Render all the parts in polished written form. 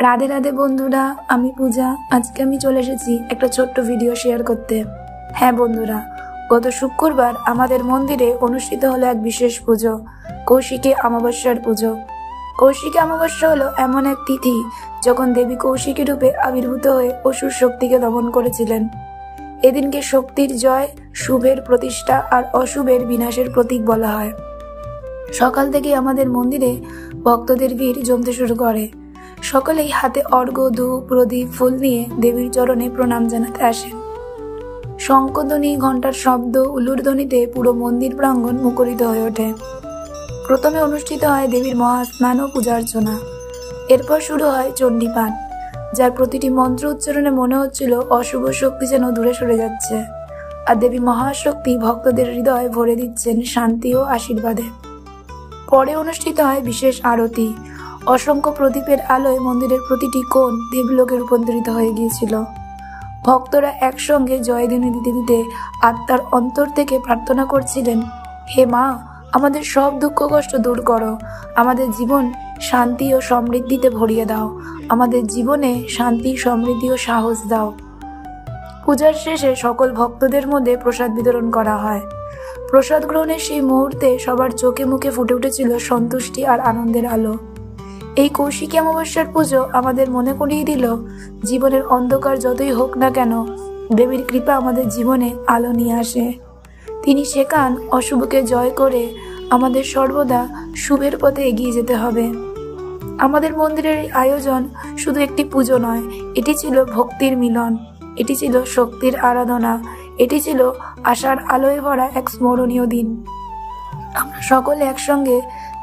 রাধে রাধে বন্ধুরা, আমি পূজা। আজকে আমি চলে এসেছি একটা ছোট্ট ভিডিও শেয়ার করতে। হ্যাঁ বন্ধুরা, গত শুক্রবার আমাদের মন্দিরে অনুষ্ঠিত হলো এক বিশেষ পুজো, কৌশিকী অমাবস্যার পুজো। কৌশিকী অমাবস্যা হলো এমন এক তিথি যখন দেবী কৌশিকী রূপে আবির্ভূত হয়ে অসুর শক্তিকে দমন করেছিলেন। এদিনকে শক্তির জয়, শুভের প্রতিষ্ঠা আর অশুভের বিনাশের প্রতীক বলা হয়। সকাল থেকে আমাদের মন্দিরে ভক্তদের ভিড় জমতে শুরু করে। সকলেই হাতে অর্ঘ্য, ধূপ, প্রদীপ, ফুল নিয়ে দেবীর চরণে প্রণাম জানাতে আসেন। শঙ্খধ্বনি, ঘণ্টার শব্দ, উলুধ্বনিতে পুরো মন্দির প্রাঙ্গণ মুখরিত হয়ে ওঠে। প্রথমে অনুষ্ঠিত হয় দেবীর মহাস্নান ও পূজা অর্চনা। এরপর শুরু হয় চণ্ডীপাঠ, যার প্রতিটি মন্ত্র উচ্চারণে মনে হচ্ছিল অশুভ শক্তি যেন দূরে সরে যাচ্ছে, আর দেবী মহাশক্তি ভক্তদের হৃদয় ভরে দিচ্ছেন শান্তি ও আশীর্বাদে। পরে অনুষ্ঠিত হয় বিশেষ আরতি। অসংখ্য প্রদীপের আলোয় মন্দিরের প্রতিটি কোণ দেবলোকে রূপান্তরিত হয়ে গিয়েছিল। ভক্তরা একসঙ্গে জয়ধ্বনি দিতে দিতে আত্মার অন্তর থেকে প্রার্থনা করছিলেন, হে মা, আমাদের সব দুঃখ কষ্ট দূর করো, আমাদের জীবন শান্তি ও সমৃদ্ধিতে ভরিয়ে দাও, আমাদের জীবনে শান্তি, সমৃদ্ধি ও সাহস দাও। পূজার শেষে সকল ভক্তদের মধ্যে প্রসাদ বিতরণ করা হয়। প্রসাদ গ্রহণের সেই মুহূর্তে সবার চোখে মুখে ফুটে উঠেছিল সন্তুষ্টি আর আনন্দের আলো। এই কৌশিকী অমাবস্যার পুজো আমাদের মনে করিয়ে দিল, জীবনের অন্ধকার যতই হোক না কেন, দেবীর কৃপা আমাদের জীবনে আলো নিয়ে আসে। তিনি শেখান অশুভকে জয় করে আমাদের সর্বদা শুভের পথে এগিয়ে যেতে হবে। আমাদের মন্দিরের এই আয়োজন শুধু একটি পুজো নয়, এটি ছিল ভক্তির মিলন, এটি ছিল শক্তির আরাধনা, এটি ছিল আশার আলোয় ভরা এক স্মরণীয় দিন। আমরা সকলে একসঙ্গে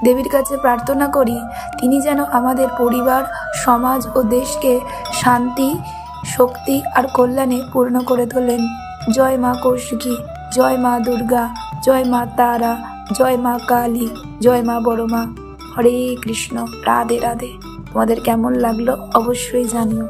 দেবীর কাছে প্রার্থনা করি, তিনি যেন আমাদের পরিবার, সমাজ ও দেশকে শান্তি, শক্তি আর কল্যাণে পূর্ণ করে তোলেন। জয় মা কৌশিকী, জয় মা দুর্গা, জয় মা তারা, জয় মা কালী, জয় মা বড় মা। হরে কৃষ্ণ, রাধে রাধে। তোমাদের কেমন লাগলো অবশ্যই জানিও।